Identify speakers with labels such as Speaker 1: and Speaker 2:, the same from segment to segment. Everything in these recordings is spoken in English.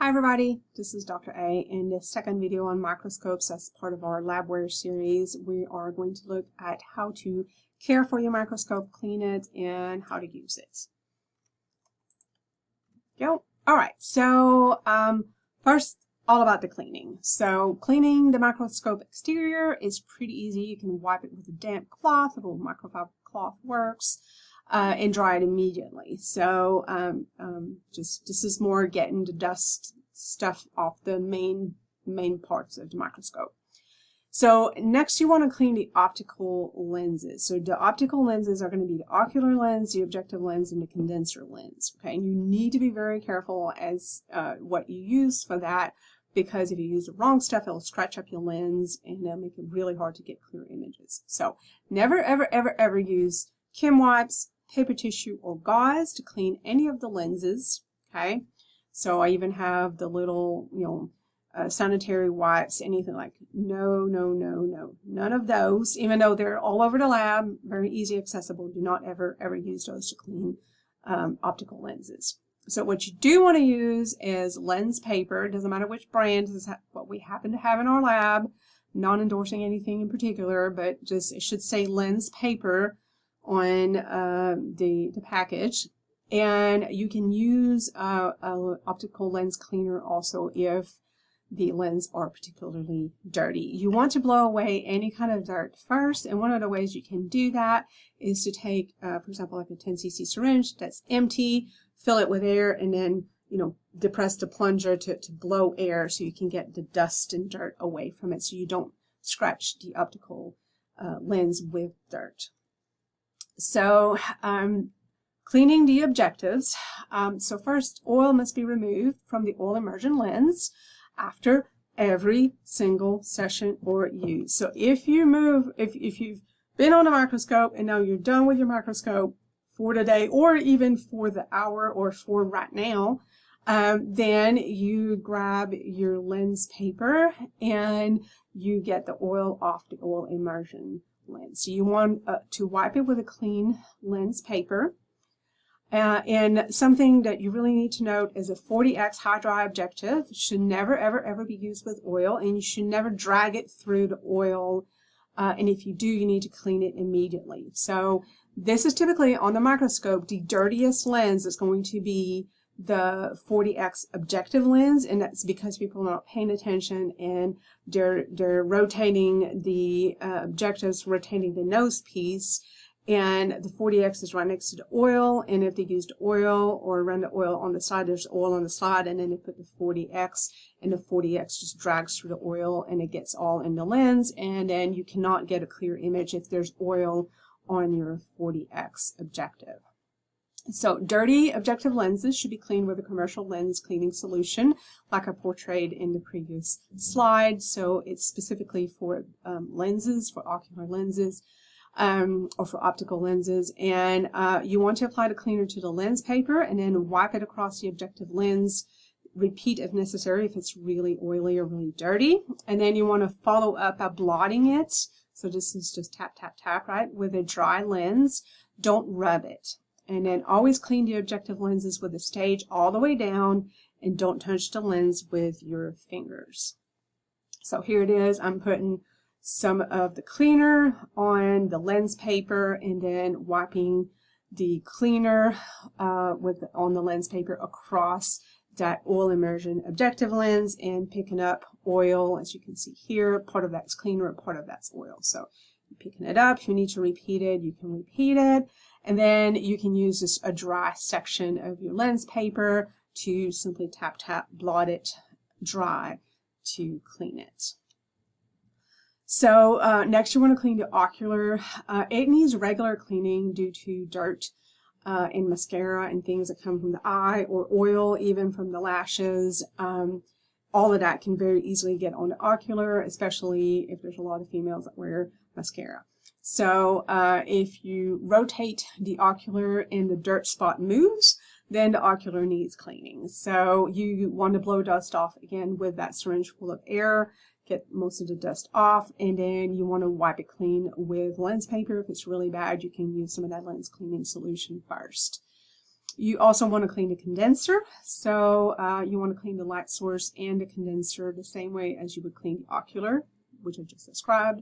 Speaker 1: Hi everybody, this is Dr. A. In the second video on microscopes as part of our Labware series, we are going to look at how to care for your microscope, clean it, and how to use it. Go. Alright, so first, all about the cleaning. So cleaning the microscope exterior is pretty easy. You can wipe it with a damp cloth, a little microfiber cloth works. And dry it immediately. So this is more getting the dust stuff off the main parts of the microscope. So next you want to clean the optical lenses. So the optical lenses are going to be the ocular lens, the objective lens, and the condenser lens. Okay, and you need to be very careful as what you use for that, because if you use the wrong stuff, it'll scratch up your lens and it'll make it really hard to get clear images. So never ever use Kim wipes, paper tissue, or gauze to clean any of the lenses. Okay, so I even have the little, sanitary wipes, anything like no, none of those. Even though they're all over the lab, very easy accessible, do not ever use those to clean optical lenses. So what you do want to use is lens paper. It doesn't matter which brand, this is what we happen to have in our lab. Not endorsing anything in particular, but just it should say lens paper on the package. And you can use an optical lens cleaner also if the lenses are particularly dirty. You want to blow away any kind of dirt first, and one of the ways you can do that is to take, for example, like a 10cc syringe that's empty, fill it with air, and then depress the plunger to blow air so you can get the dust and dirt away from it, so you don't scratch the optical lens with dirt. So cleaning the objectives. So first, oil must be removed from the oil immersion lens after every single session or use. So if you've been on a microscope and now you're done with your microscope for the day or even for the hour or for right now, then you grab your lens paper and you get the oil off the oil immersion lens. So you want to wipe it with a clean lens paper. And something that you really need to note is a 40x high dry objective should never ever be used with oil, and you should never drag it through the oil. And if you do, you need to clean it immediately. So this is typically on the microscope the dirtiest lens is going to be the 40x objective lens, and that's because people are not paying attention and they're rotating the objectives, rotating the nose piece, and the 40x is right next to the oil, and if they used oil or run the oil on the side, there's oil on the side, and then they put the 40x, and the 40x just drags through the oil and it gets all in the lens, and then you cannot get a clear image if there's oil on your 40x objective. So dirty objective lenses should be cleaned with a commercial lens cleaning solution like I portrayed in the previous slide. So it's specifically for lenses, for ocular lenses, or for optical lenses. And you want to apply the cleaner to the lens paper and then wipe it across the objective lens. Repeat if necessary if it's really oily or really dirty. And then you want to follow up by blotting it. So this is just tap, tap, tap, right, with a dry lens. Don't rub it. And then always clean the objective lenses with a stage all the way down, and don't touch the lens with your fingers. So here it is. I'm putting some of the cleaner on the lens paper and then wiping the cleaner on the lens paper across that oil immersion objective lens, and picking up oil. As you can see here, part of that's cleaner and part of that's oil. So you're picking it up. If you need to repeat it, you can repeat it. And then you can use just a dry section of your lens paper to simply tap, tap, blot it dry to clean it. So next you want to clean the ocular. It needs regular cleaning due to dirt and mascara and things that come from the eye, or oil even from the lashes. All of that can very easily get on the ocular, especially if there's a lot of females that wear mascara. So if you rotate the ocular and the dirt spot moves, then the ocular needs cleaning. So you want to blow dust off again with that syringe full of air, get most of the dust off, and then you want to wipe it clean with lens paper. If it's really bad, you can use some of that lens cleaning solution first. You also want to clean the condenser. So you want to clean the light source and the condenser the same way as you would clean the ocular, which I just described.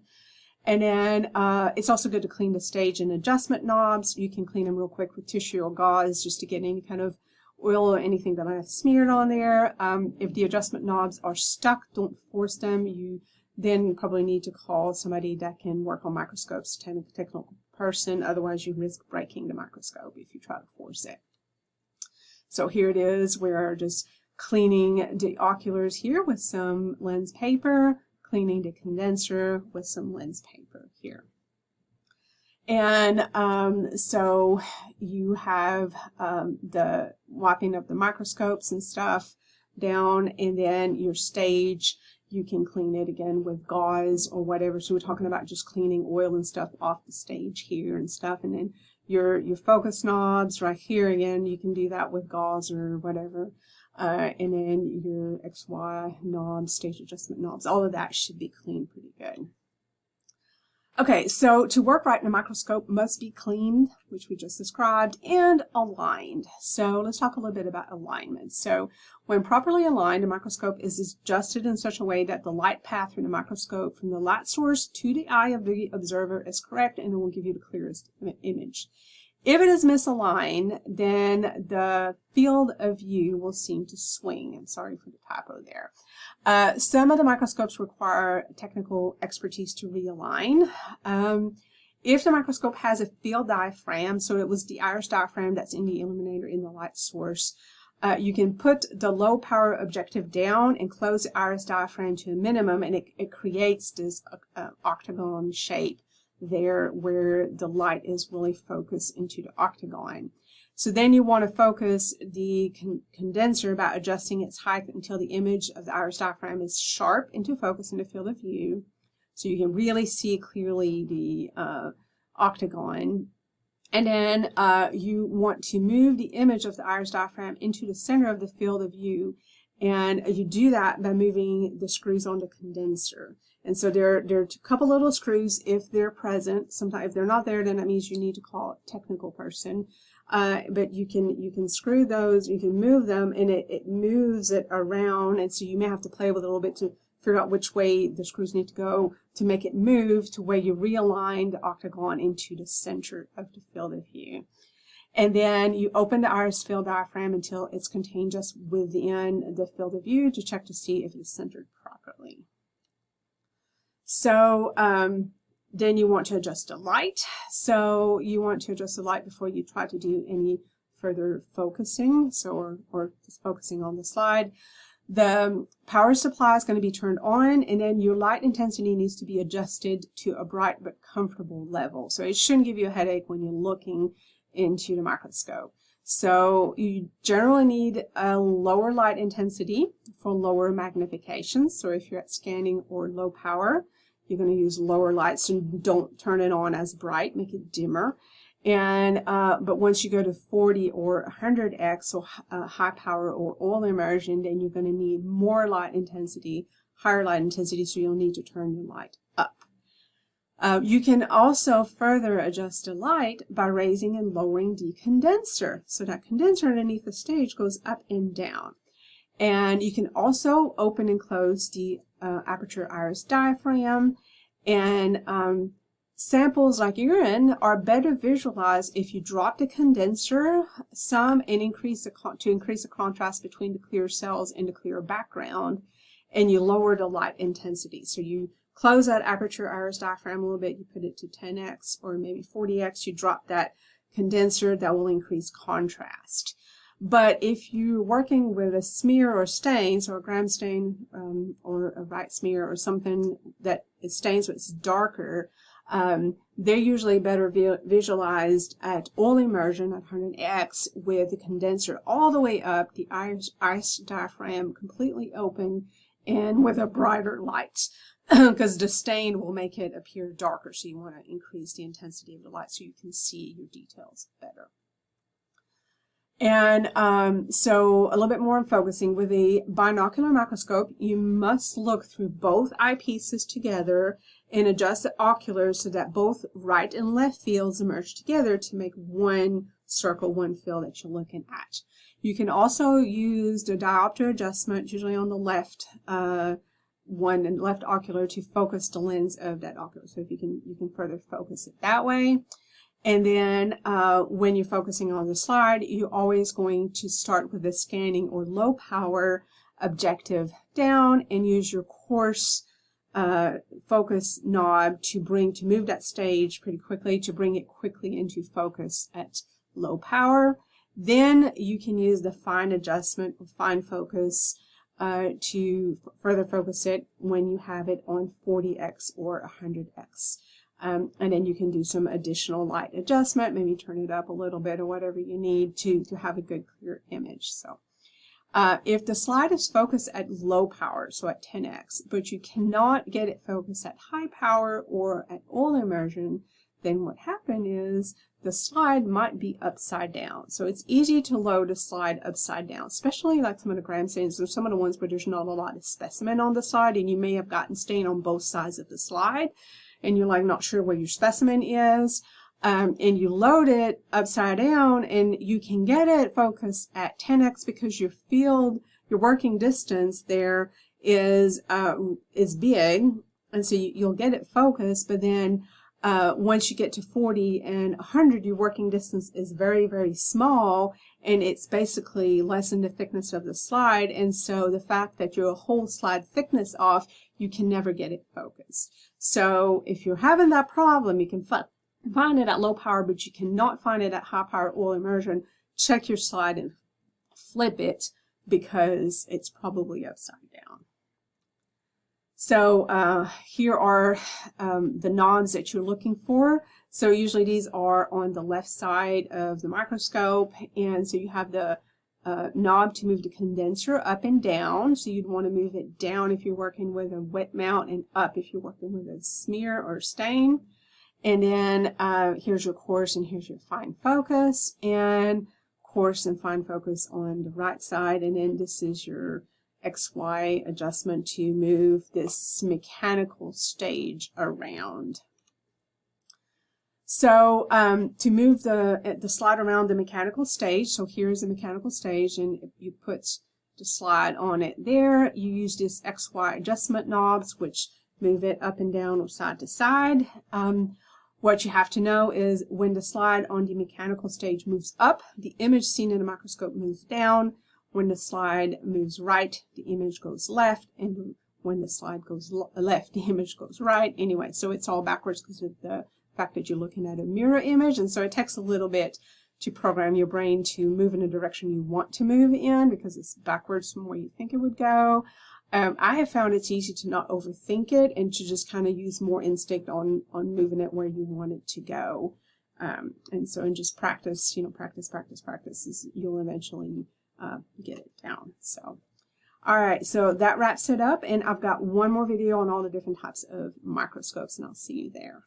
Speaker 1: And then it's also good to clean the stage and adjustment knobs. You can clean them real quick with tissue or gauze just to get any kind of oil or anything that might have smeared on there. If the adjustment knobs are stuck, don't force them. You then probably need to call somebody that can work on microscopes, technical person. Otherwise, you risk breaking the microscope if you try to force it. So here it is. We're just cleaning the oculars here with some lens paper, cleaning the condenser with some lens paper here. And so you have the wiping of the microscopes and stuff down, and then your stage, you can clean it again with gauze or whatever. So we're talking about just cleaning oil and stuff off the stage here and stuff. And then your focus knobs right here, again, you can do that with gauze or whatever. And then your XY knobs, stage adjustment knobs, all of that should be cleaned pretty good. Okay, so to work right in a microscope must be cleaned, which we just described, and aligned. So let's talk a little bit about alignment. So when properly aligned, a microscope is adjusted in such a way that the light path from the microscope from the light source to the eye of the observer is correct, and it will give you the clearest image. If it is misaligned, then the field of view will seem to swing. I'm sorry for the typo there. Some of the microscopes require technical expertise to realign. If the microscope has a field diaphragm, so it was the iris diaphragm that's in the illuminator in the light source, you can put the low power objective down and close the iris diaphragm to a minimum, and it creates this octagon shape there where the light is really focused into the octagon. So then you want to focus the condenser by adjusting its height until the image of the iris diaphragm is sharp into focus in the field of view, so you can really see clearly the octagon. And then you want to move the image of the iris diaphragm into the center of the field of view, and you do that by moving the screws on the condenser. And so there are a couple little screws if they're present. Sometimes if they're not there, then that means you need to call a technical person. But you can screw those, you can move them, and it moves it around. And so you may have to play with it a little bit to figure out which way the screws need to go to make it move to where you realign the octagon into the center of the field of view. And then you open the iris field diaphragm until it's contained just within the field of view to check to see if it's centered properly. So then you want to adjust the light. So you want to adjust the light before you try to do any further focusing, so or just focusing on the slide. The power supply is going to be turned on, and then your light intensity needs to be adjusted to a bright but comfortable level. So it shouldn't give you a headache when you're looking into the microscope. So you generally need a lower light intensity for lower magnification. So if you're at scanning or low power, you're going to use lower lights, and don't turn it on as bright, make it dimmer. And but once you go to 40 or 100x, so high power or oil immersion, then you're going to need more light intensity, higher light intensity, so you'll need to turn your light up. You can also further adjust the light by raising and lowering the condenser. So that condenser underneath the stage goes up and down. And you can also open and close the aperture iris diaphragm. And samples like urine are better visualized if you drop the condenser some and increase the contrast between the clear cells and the clear background, and you lower the light intensity. So you close that aperture iris diaphragm a little bit, you put it to 10x or maybe 40x, you drop that condenser, that will increase contrast. But if you're working with a smear or stain, so a gram stain or a right smear or something that it stains so it's darker, they're usually better visualized at oil immersion at 100x with the condenser all the way up, the iris diaphragm completely open, and with a brighter light, because the stain will make it appear darker. So you want to increase the intensity of the light so you can see your details better. And so a little bit more on focusing. With a binocular microscope, you must look through both eyepieces together and adjust the ocular so that both right and left fields emerge together to make one circle one field that you're looking at. You can also use the diopter adjustment, usually on the left one and left ocular, to focus the lens of that ocular. So if you can further focus it that way. And then when you're focusing on the slide, you're always going to start with the scanning or low power objective down and use your coarse focus knob to move that stage pretty quickly, to bring it quickly into focus at low power. Then you can use the fine adjustment or fine focus to further focus it when you have it on 40x or 100x. And then you can do some additional light adjustment, maybe turn it up a little bit or whatever you need to have a good clear image. So if the slide is focused at low power, so at 10x, but you cannot get it focused at high power or at all immersion, then what happened is the slide might be upside down. So it's easy to load a slide upside down, especially like some of the gram stains or some of the ones where there's not a lot of specimen on the slide and you may have gotten stain on both sides of the slide and you're like not sure where your specimen is. And you load it upside down and you can get it focused at 10x because your field, your working distance there is big, and so you'll get it focused, but then once you get to 40 and 100, your working distance is very, very small, and it's basically less than the thickness of the slide, and so the fact that you're a whole slide thickness off, you can never get it focused. So if you're having that problem, you can find it at low power, but you cannot find it at high power oil immersion, check your slide and flip it because it's probably upside down. So here are the knobs that you're looking for. So usually these are on the left side of the microscope, and so you have the knob to move the condenser up and down. So you'd want to move it down if you're working with a wet mount and up if you're working with a smear or stain. And then here's your coarse and here's your fine focus, and coarse and fine focus on the right side. And then this is your XY adjustment to move this mechanical stage around. So to move the slide around the mechanical stage, so here's the mechanical stage, and if you put the slide on it there, you use this XY adjustment knobs, which move it up and down or side to side. What you have to know is when the slide on the mechanical stage moves up, the image seen in the microscope moves down. When the slide moves right, the image goes left, and when the slide goes left, the image goes right. Anyway, so it's all backwards because of the fact that you're looking at a mirror image, and so it takes a little bit to program your brain to move in the direction you want to move in because it's backwards from where you think it would go. I have found it's easy to not overthink it and to just kind of use more instinct on moving it where you want it to go. And so just practice, practice, you'll eventually get it down. So, all right, so that wraps it up. And I've got one more video on all the different types of microscopes, and I'll see you there.